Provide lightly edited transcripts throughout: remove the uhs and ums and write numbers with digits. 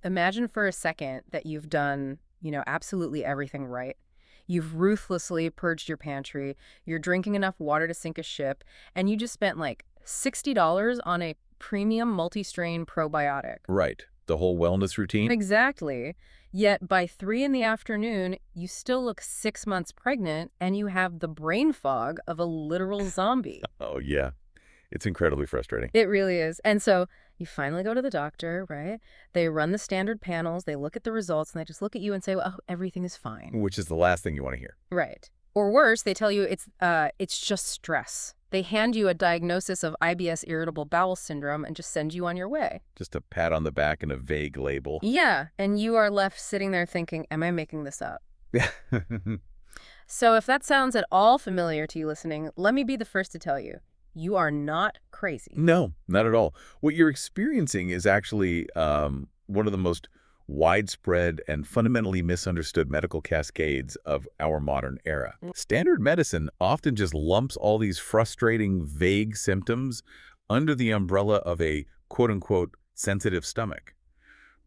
Imagine for a second that you've done, absolutely everything right. You've ruthlessly purged your pantry, you're drinking enough water to sink a ship, and you just spent like $60 on a premium multi-strain probiotic. Right. The whole wellness routine? Exactly. Yet by 3 in the afternoon, you still look 6 months pregnant and you have the brain fog of a literal zombie. Oh, yeah. It's incredibly frustrating. It really is. And so you finally go to the doctor, right? They run the standard panels, they look at the results, and they just look at you and say, oh, everything is fine. Which is the last thing you want to hear. Right. Or worse, they tell you it's just stress. They hand you a diagnosis of IBS irritable bowel syndrome and just send you on your way. Just a pat on the back and a vague label. Yeah, and you are left sitting there thinking, am I making this up? Yeah. So if that sounds at all familiar to you listening, let me be the first to tell you, you are not crazy. No, not at all. What you're experiencing is actually one of the most widespread and fundamentally misunderstood medical cascades of our modern era. Standard medicine often just lumps all these frustrating, vague symptoms under the umbrella of a quote-unquote sensitive stomach.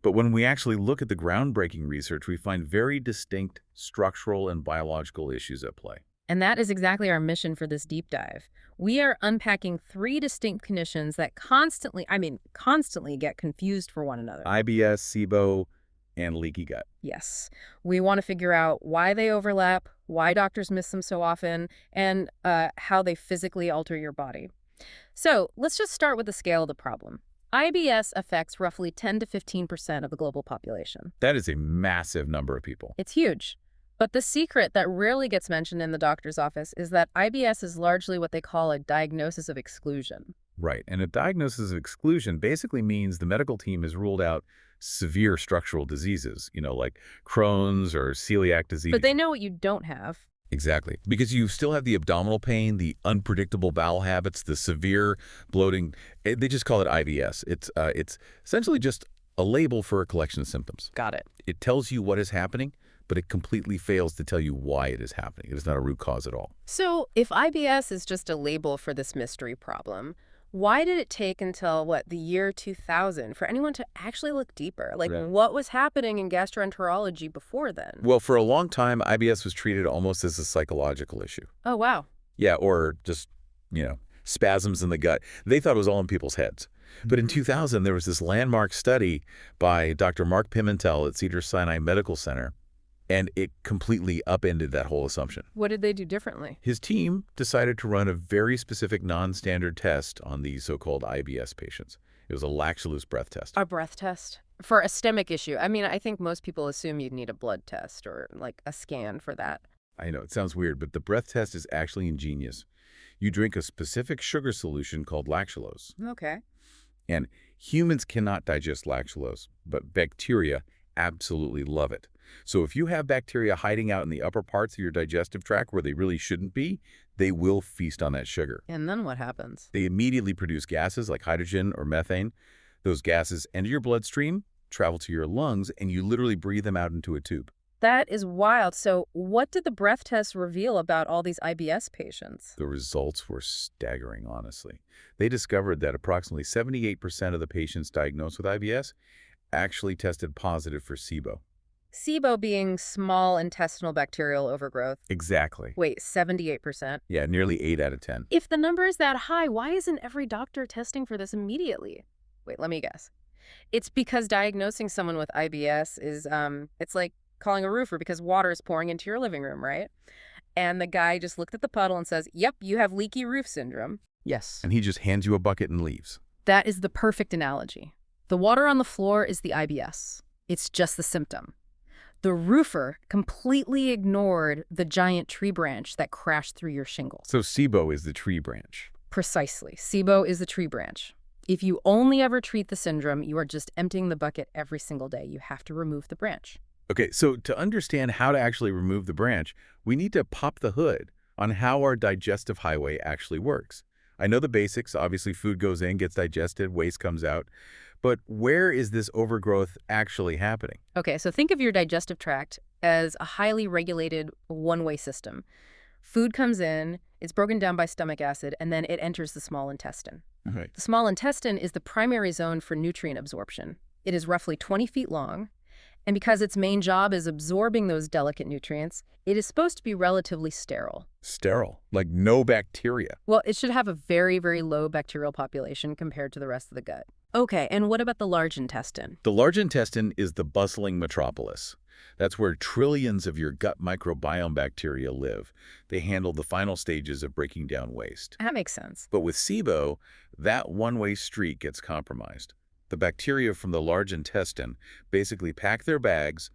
But when we actually look at the groundbreaking research, we find very distinct structural and biological issues at play. And that is exactly our mission for this deep dive. We are unpacking 3 distinct conditions that constantly get confused for one another. IBS, SIBO, and leaky gut. Yes. We want to figure out why they overlap, why doctors miss them so often, and how they physically alter your body. So let's just start with the scale of the problem. IBS affects roughly 10 to 15% of the global population. That is a massive number of people. It's huge. But the secret that rarely gets mentioned in the doctor's office is that IBS is largely what they call a diagnosis of exclusion. Right. And a diagnosis of exclusion basically means the medical team has ruled out severe structural diseases, like Crohn's or celiac disease. But they know what you don't have. Exactly. Because you still have the abdominal pain, the unpredictable bowel habits, the severe bloating. They just call it IBS. It's essentially just a label for a collection of symptoms. Got it. It tells you what is happening, but it completely fails to tell you why it is happening. It is not a root cause at all. So if IBS is just a label for this mystery problem, why did it take until, the year 2000 for anyone to actually look deeper? Right. What was happening in gastroenterology before then? Well, for a long time, IBS was treated almost as a psychological issue. Oh, wow. Yeah, or just, spasms in the gut. They thought it was all in people's heads. But in 2000, there was this landmark study by Dr. Mark Pimentel at Cedars-Sinai Medical Center, and it completely upended that whole assumption. What did they do differently? His team decided to run a very specific non-standard test on these so-called IBS patients. It was a laxalose breath test. A breath test? For a stomach issue. I think most people assume you'd need a blood test or a scan for that. I know, it sounds weird, but the breath test is actually ingenious. You drink a specific sugar solution called lactulose. Okay. And humans cannot digest lactulose, but bacteria absolutely love it. So if you have bacteria hiding out in the upper parts of your digestive tract where they really shouldn't be, they will feast on that sugar. And then what happens? They immediately produce gases like hydrogen or methane. Those gases enter your bloodstream, travel to your lungs, and you literally breathe them out into a tube. That is wild. So what did the breath test reveal about all these IBS patients? The results were staggering, honestly. They discovered that approximately 78% of the patients diagnosed with IBS actually tested positive for SIBO. SIBO being small intestinal bacterial overgrowth. Exactly. Wait, 78%? Yeah, nearly 8 out of 10. If the number is that high, why isn't every doctor testing for this immediately? Wait, let me guess. It's because diagnosing someone with IBS is, it's like calling a roofer because water is pouring into your living room, right? And the guy just looked at the puddle and says, yep, you have leaky roof syndrome. Yes. And he just hands you a bucket and leaves. That is the perfect analogy. The water on the floor is the IBS. It's just the symptom. The roofer completely ignored the giant tree branch that crashed through your shingles. So SIBO is the tree branch. Precisely. SIBO is the tree branch. If you only ever treat the syndrome, you are just emptying the bucket every single day. You have to remove the branch. Okay, so to understand how to actually remove the branch, we need to pop the hood on how our digestive highway actually works. I know the basics. Obviously, food goes in, gets digested, waste comes out. But where is this overgrowth actually happening? Okay, so think of your digestive tract as a highly regulated one-way system. Food comes in, it's broken down by stomach acid, and then it enters the small intestine. Right. The small intestine is the primary zone for nutrient absorption. It is roughly 20 feet long, and because its main job is absorbing those delicate nutrients, it is supposed to be relatively sterile. Sterile, like no bacteria. Well, it should have a very, very low bacterial population compared to the rest of the gut. Okay, and what about the large intestine? The large intestine is the bustling metropolis. That's where trillions of your gut microbiome bacteria live. They handle the final stages of breaking down waste. That makes sense. But with SIBO, that one-way street gets compromised. The bacteria from the large intestine basically pack their bags,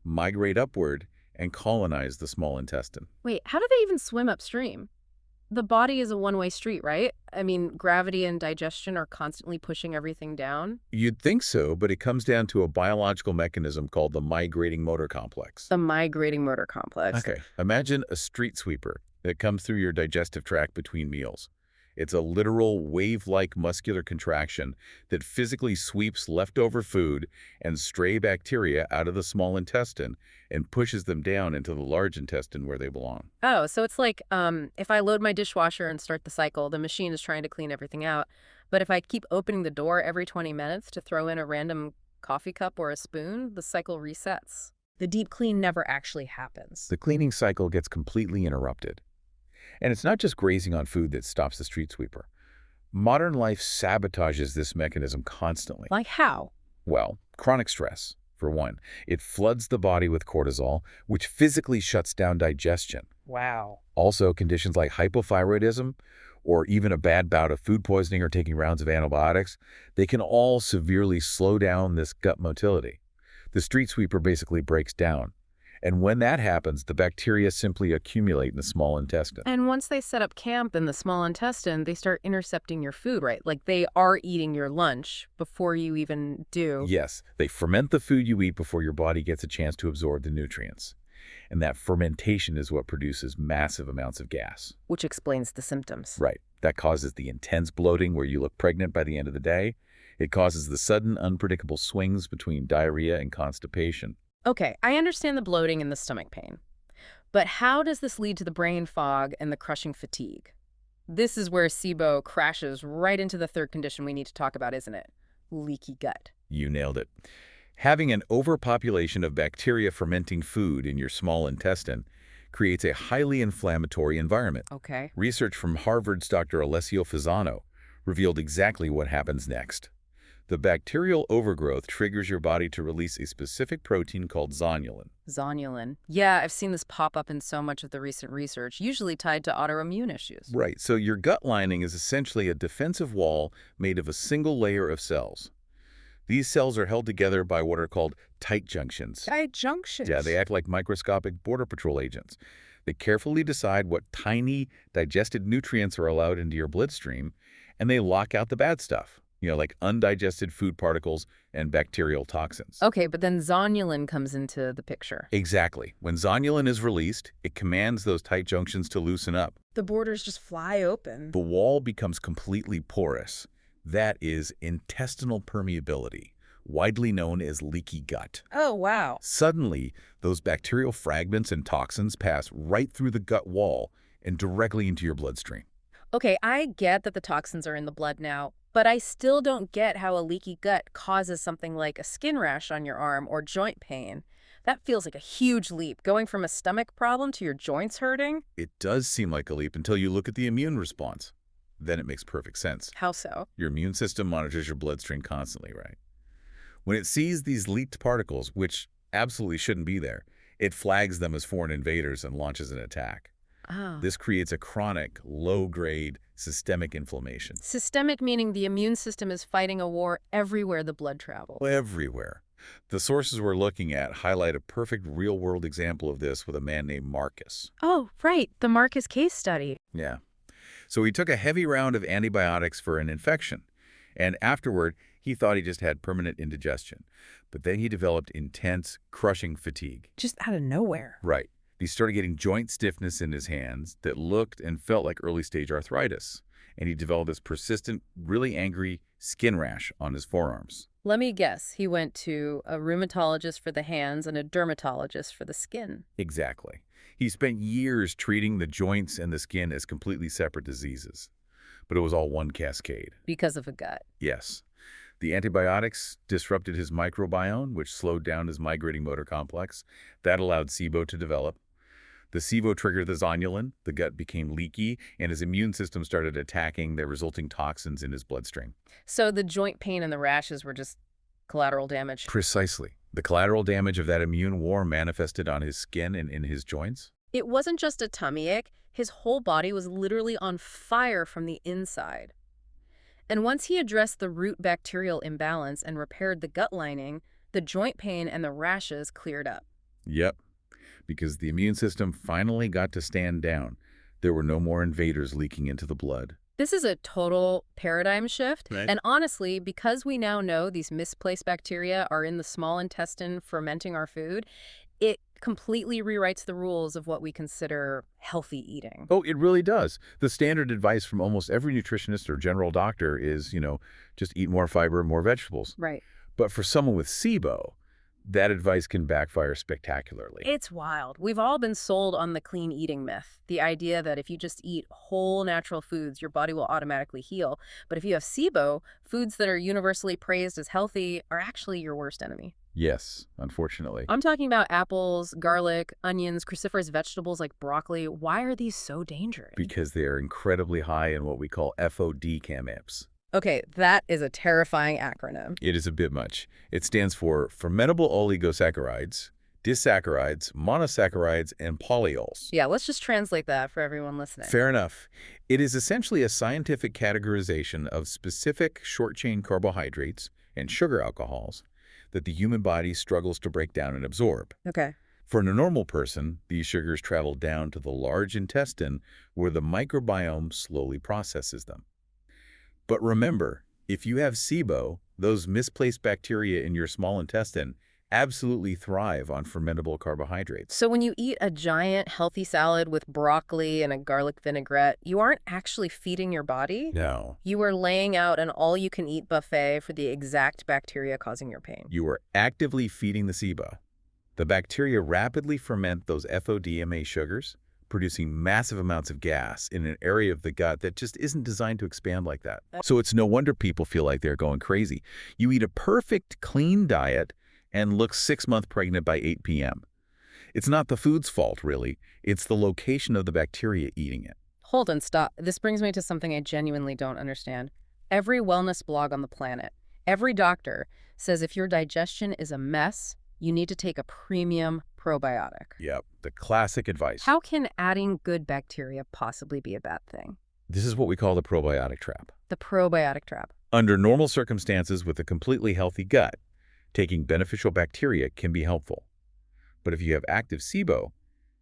migrate upward, and colonize the small intestine. Wait, how do they even swim upstream? The body is a one-way street, right? I mean, gravity and digestion are constantly pushing everything down. You'd think so, but it comes down to a biological mechanism called the migrating motor complex. The migrating motor complex. Okay, imagine a street sweeper that comes through your digestive tract between meals. It's a literal wave-like muscular contraction that physically sweeps leftover food and stray bacteria out of the small intestine and pushes them down into the large intestine where they belong. Oh, so it's like if I load my dishwasher and start the cycle, the machine is trying to clean everything out. But if I keep opening the door every 20 minutes to throw in a random coffee cup or a spoon, the cycle resets. The deep clean never actually happens. The cleaning cycle gets completely interrupted. And it's not just grazing on food that stops the street sweeper. Modern life sabotages this mechanism constantly. Like how? Well, chronic stress, for one. It floods the body with cortisol, which physically shuts down digestion. Wow. Also, conditions like hypothyroidism, or even a bad bout of food poisoning or taking rounds of antibiotics, they can all severely slow down this gut motility. The street sweeper basically breaks down. And when that happens, the bacteria simply accumulate in the small intestine. And once they set up camp in the small intestine, they start intercepting your food, right? Like they are eating your lunch before you even do. Yes, they ferment the food you eat before your body gets a chance to absorb the nutrients. And that fermentation is what produces massive amounts of gas. Which explains the symptoms. Right. That causes the intense bloating where you look pregnant by the end of the day. It causes the sudden, unpredictable swings between diarrhea and constipation. Okay, I understand the bloating and the stomach pain. But how does this lead to the brain fog and the crushing fatigue? This is where SIBO crashes right into the third condition we need to talk about, isn't it? Leaky gut. You nailed it. Having an overpopulation of bacteria fermenting food in your small intestine creates a highly inflammatory environment. Okay. Research from Harvard's Dr. Alessio Fasano revealed exactly what happens next. The bacterial overgrowth triggers your body to release a specific protein called zonulin. Zonulin. Yeah, I've seen this pop up in so much of the recent research, usually tied to autoimmune issues. Right, so your gut lining is essentially a defensive wall made of a single layer of cells. These cells are held together by what are called tight junctions. Tight junctions? Yeah, they act like microscopic border patrol agents. They carefully decide what tiny digested nutrients are allowed into your bloodstream, and they lock out the bad stuff. Like undigested food particles and bacterial toxins. Okay, but then zonulin comes into the picture. Exactly. When zonulin is released, it commands those tight junctions to loosen up. The borders just fly open. The wall becomes completely porous. That is intestinal permeability, widely known as leaky gut. Oh, wow. Suddenly, those bacterial fragments and toxins pass right through the gut wall and directly into your bloodstream. Okay, I get that the toxins are in the blood now, but I still don't get how a leaky gut causes something like a skin rash on your arm or joint pain. That feels like a huge leap, going from a stomach problem to your joints hurting. It does seem like a leap until you look at the immune response. Then it makes perfect sense. How so? Your immune system monitors your bloodstream constantly, right? When it sees these leaked particles, which absolutely shouldn't be there, it flags them as foreign invaders and launches an attack. Oh. This creates a chronic, low-grade, systemic inflammation. Systemic meaning the immune system is fighting a war everywhere the blood travels. Everywhere. The sources we're looking at highlight a perfect real-world example of this with a man named Marcus. Oh, right, the Marcus case study. Yeah. So he took a heavy round of antibiotics for an infection, and afterward, he thought he just had permanent indigestion. But then he developed intense, crushing fatigue. Just out of nowhere. Right. He started getting joint stiffness in his hands that looked and felt like early-stage arthritis. And he developed this persistent, really angry skin rash on his forearms. Let me guess, he went to a rheumatologist for the hands and a dermatologist for the skin. Exactly. He spent years treating the joints and the skin as completely separate diseases. But it was all one cascade. Because of a gut. Yes. The antibiotics disrupted his microbiome, which slowed down his migrating motor complex. That allowed SIBO to develop. The SIBO triggered the zonulin, the gut became leaky, and his immune system started attacking the resulting toxins in his bloodstream. So the joint pain and the rashes were just collateral damage. Precisely. The collateral damage of that immune war manifested on his skin and in his joints. It wasn't just a tummy ache. His whole body was literally on fire from the inside. And once he addressed the root bacterial imbalance and repaired the gut lining, the joint pain and the rashes cleared up. Yep. Because the immune system finally got to stand down. There were no more invaders leaking into the blood. This is a total paradigm shift. Right. And honestly, because we now know these misplaced bacteria are in the small intestine fermenting our food, it completely rewrites the rules of what we consider healthy eating. Oh, it really does. The standard advice from almost every nutritionist or general doctor is, just eat more fiber, more vegetables. Right. But for someone with SIBO, that advice can backfire spectacularly. It's wild. We've all been sold on the clean eating myth, the idea that if you just eat whole natural foods, your body will automatically heal. But if you have SIBO, foods that are universally praised as healthy are actually your worst enemy. Yes, unfortunately. I'm talking about apples, garlic, onions, cruciferous vegetables like broccoli. Why are these so dangerous? Because they are incredibly high in what we call FODCAMAPs. Okay, that is a terrifying acronym. It is a bit much. It stands for fermentable oligosaccharides, disaccharides, monosaccharides, and polyols. Yeah, let's just translate that for everyone listening. Fair enough. It is essentially a scientific categorization of specific short-chain carbohydrates and sugar alcohols that the human body struggles to break down and absorb. Okay. For a normal person, these sugars travel down to the large intestine where the microbiome slowly processes them. But remember, if you have SIBO, those misplaced bacteria in your small intestine absolutely thrive on fermentable carbohydrates. So when you eat a giant healthy salad with broccoli and a garlic vinaigrette, you aren't actually feeding your body? No. You are laying out an all-you-can-eat buffet for the exact bacteria causing your pain. You are actively feeding the SIBO. The bacteria rapidly ferment those FODMA sugars, producing massive amounts of gas in an area of the gut that just isn't designed to expand like that. So it's no wonder people feel like they're going crazy. You eat a perfect, clean diet and look 6 months pregnant by 8 p.m. It's not the food's fault, really. It's the location of the bacteria eating it. Hold and stop. This brings me to something I genuinely don't understand. Every wellness blog on the planet, every doctor says if your digestion is a mess, you need to take a premium probiotic. Yep, the classic advice. How can adding good bacteria possibly be a bad thing? This is what we call the probiotic trap. The probiotic trap. Under normal circumstances with a completely healthy gut, taking beneficial bacteria can be helpful. But if you have active SIBO,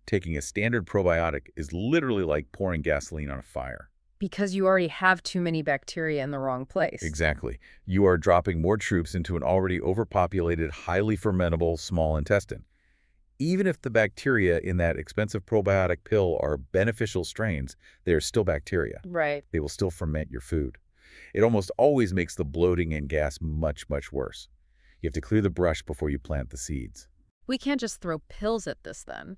taking a standard probiotic is literally like pouring gasoline on a fire. Because you already have too many bacteria in the wrong place. Exactly. You are dropping more troops into an already overpopulated, highly fermentable small intestine. Even if the bacteria in that expensive probiotic pill are beneficial strains, they are still bacteria. Right. They will still ferment your food. It almost always makes the bloating and gas much, much worse. You have to clear the brush before you plant the seeds. We can't just throw pills at this then.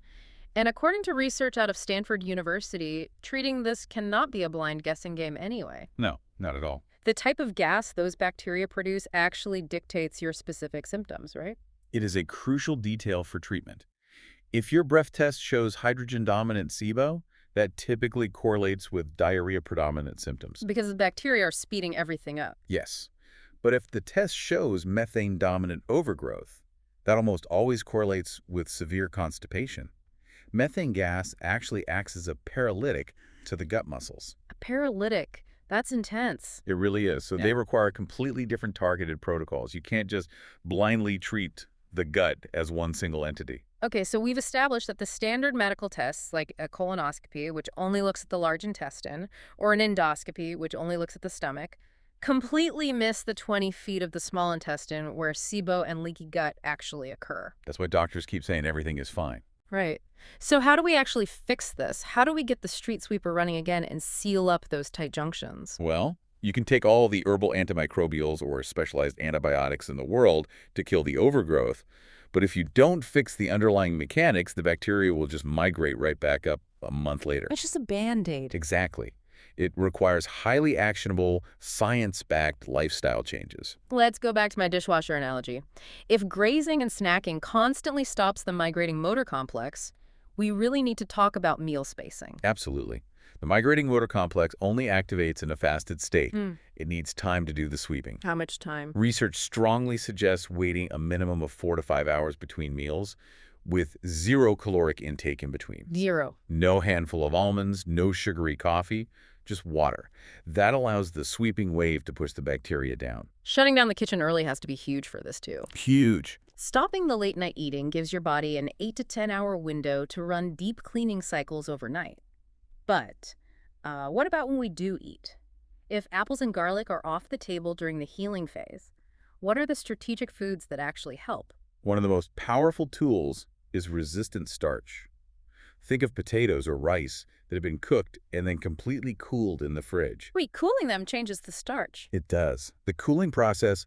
And according to research out of Stanford University, treating this cannot be a blind guessing game anyway. No, not at all. The type of gas those bacteria produce actually dictates your specific symptoms, right? It is a crucial detail for treatment. If your breath test shows hydrogen-dominant SIBO, that typically correlates with diarrhea-predominant symptoms. Because the bacteria are speeding everything up. Yes. But if the test shows methane-dominant overgrowth, that almost always correlates with severe constipation. Methane gas actually acts as a paralytic to the gut muscles. A paralytic. That's intense. It really is. So they require completely different targeted protocols. You can't just blindly treat the gut as one single entity. Okay, so we've established that the standard medical tests, like a colonoscopy, which only looks at the large intestine, or an endoscopy, which only looks at the stomach, completely miss the 20 feet of the small intestine where SIBO and leaky gut actually occur. That's why doctors keep saying everything is fine. Right. So how do we actually fix this? How do we get the street sweeper running again and seal up those tight junctions? Well, you can take all the herbal antimicrobials or specialized antibiotics in the world to kill the overgrowth, but if you don't fix the underlying mechanics, the bacteria will just migrate right back up a month later. It's just a Band-Aid. Exactly. It requires highly actionable, science-backed lifestyle changes. Let's go back to my dishwasher analogy. If grazing and snacking constantly stops the migrating motor complex, we really need to talk about meal spacing. Absolutely. The migrating motor complex only activates in a fasted state. Hmm. It needs time to do the sweeping. How much time? Research strongly suggests waiting a minimum of 4 to 5 hours between meals with zero caloric intake in between. Zero. No handful of almonds, no sugary coffee, just water. That allows the sweeping wave to push the bacteria down. Shutting down the kitchen early has to be huge for this too. Huge. Stopping the late-night eating gives your body an 8 to 10-hour window to run deep cleaning cycles overnight. But what about when we do eat? If apples and garlic are off the table during the healing phase, what are the strategic foods that actually help? One of the most powerful tools is resistant starch. Think of potatoes or rice that have been cooked and then completely cooled in the fridge. Wait, cooling them changes the starch. It does. The cooling process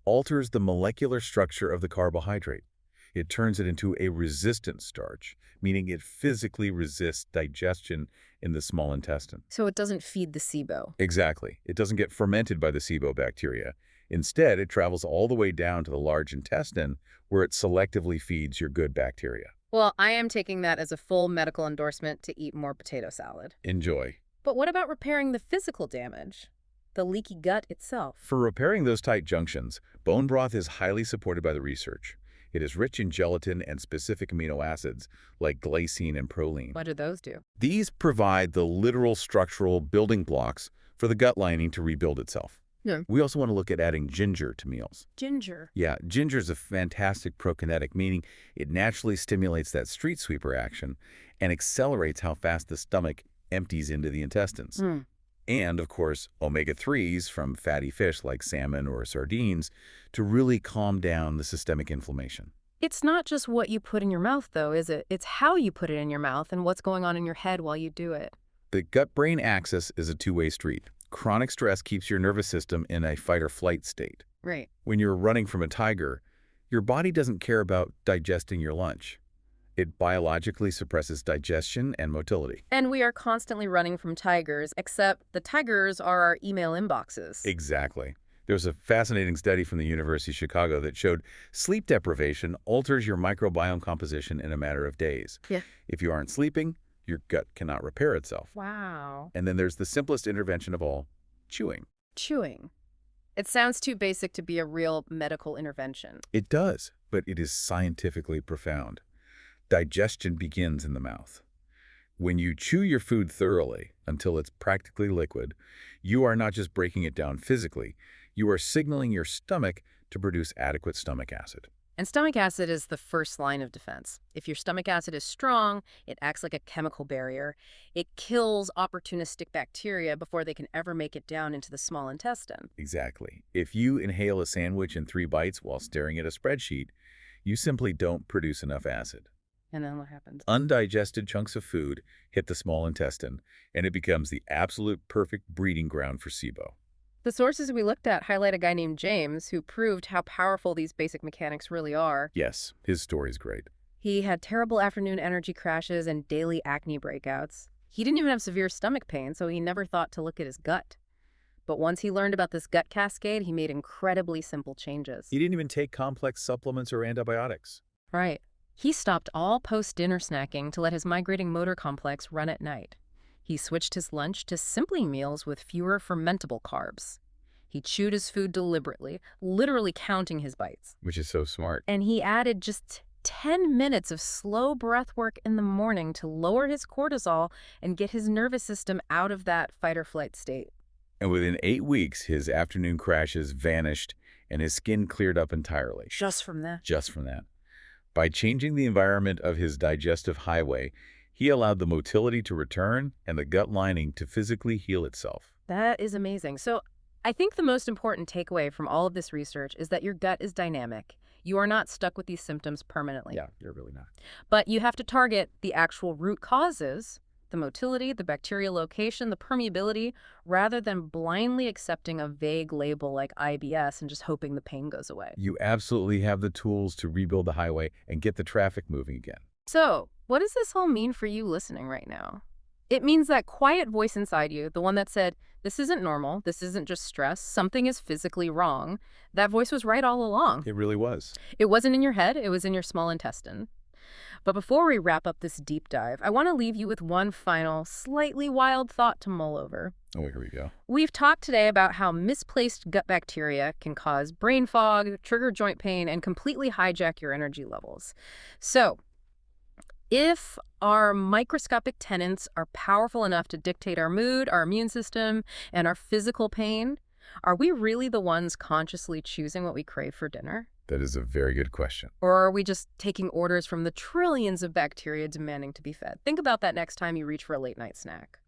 alters the molecular structure of the carbohydrate. It turns it into a resistant starch, meaning it physically resists digestion in the small intestine. So it doesn't feed the SIBO. Exactly. It doesn't get fermented by the SIBO bacteria. Instead, it travels all the way down to the large intestine, where it selectively feeds your good bacteria. Well, I am taking that as a full medical endorsement to eat more potato salad. Enjoy. But what about repairing the physical damage? The leaky gut itself. For repairing those tight junctions, bone broth is highly supported by the research. It is rich in gelatin and specific amino acids like glycine and proline. What do those do? These provide the literal structural building blocks for the gut lining to rebuild itself. Yeah. We also want to look at adding ginger to meals. Ginger. Yeah, ginger is a fantastic prokinetic, meaning it naturally stimulates that street sweeper action and accelerates how fast the stomach empties into the intestines. And, of course, omega-3s from fatty fish like salmon or sardines to really calm down the systemic inflammation. It's not just what you put in your mouth, though, is it? It's how you put it in your mouth and what's going on in your head while you do it. The gut-brain axis is a two-way street. Chronic stress keeps your nervous system in a fight-or-flight state. Right. When you're running from a tiger, your body doesn't care about digesting your lunch. It biologically suppresses digestion and motility. And we are constantly running from tigers, except the tigers are our email inboxes. Exactly. There was a fascinating study from the University of Chicago that showed sleep deprivation alters your microbiome composition in a matter of days. Yeah. If you aren't sleeping, your gut cannot repair itself. Wow. And then there's the simplest intervention of all, chewing. Chewing. It sounds too basic to be a real medical intervention. It does, but it is scientifically profound. Digestion begins in the mouth. When you chew your food thoroughly until it's practically liquid, you are not just breaking it down physically, you are signaling your stomach to produce adequate stomach acid. And stomach acid is the first line of defense. If your stomach acid is strong, it acts like a chemical barrier. It kills opportunistic bacteria before they can ever make it down into the small intestine. Exactly. If you inhale a sandwich in 3 bites while staring at a spreadsheet, you simply don't produce enough acid. And then what happens? Undigested chunks of food hit the small intestine, and it becomes the absolute perfect breeding ground for SIBO. The sources we looked at highlight a guy named James who proved how powerful these basic mechanics really are. Yes, his story's great. He had terrible afternoon energy crashes and daily acne breakouts. He didn't even have severe stomach pain, so he never thought to look at his gut. But once he learned about this gut cascade, he made incredibly simple changes. He didn't even take complex supplements or antibiotics. Right. He stopped all post-dinner snacking to let his migrating motor complex run at night. He switched his lunch to simply meals with fewer fermentable carbs. He chewed his food deliberately, literally counting his bites. Which is so smart. And he added just 10 minutes of slow breath work in the morning to lower his cortisol and get his nervous system out of that fight-or-flight state. And within 8 weeks, his afternoon crashes vanished and his skin cleared up entirely. Just from that? Just from that. By changing the environment of his digestive highway, he allowed the motility to return and the gut lining to physically heal itself. That is amazing. So I think the most important takeaway from all of this research is that your gut is dynamic. You are not stuck with these symptoms permanently. Yeah, you're really not. But you have to target the actual root causes, the motility, the bacterial location, the permeability, rather than blindly accepting a vague label like IBS and just hoping the pain goes away. You absolutely have the tools to rebuild the highway and get the traffic moving again. So, what does this all mean for you listening right now? It means that quiet voice inside you, the one that said, this isn't normal, this isn't just stress, something is physically wrong, that voice was right all along. It really was. It wasn't in your head, it was in your small intestine. But before we wrap up this deep dive, I want to leave you with one final, slightly wild thought to mull over. Oh, here we go. We've talked today about how misplaced gut bacteria can cause brain fog, trigger joint pain, and completely hijack your energy levels. So, if our microscopic tenants are powerful enough to dictate our mood, our immune system, and our physical pain, are we really the ones consciously choosing what we crave for dinner? That is a very good question. Or are we just taking orders from the trillions of bacteria demanding to be fed? Think about that next time you reach for a late-night snack.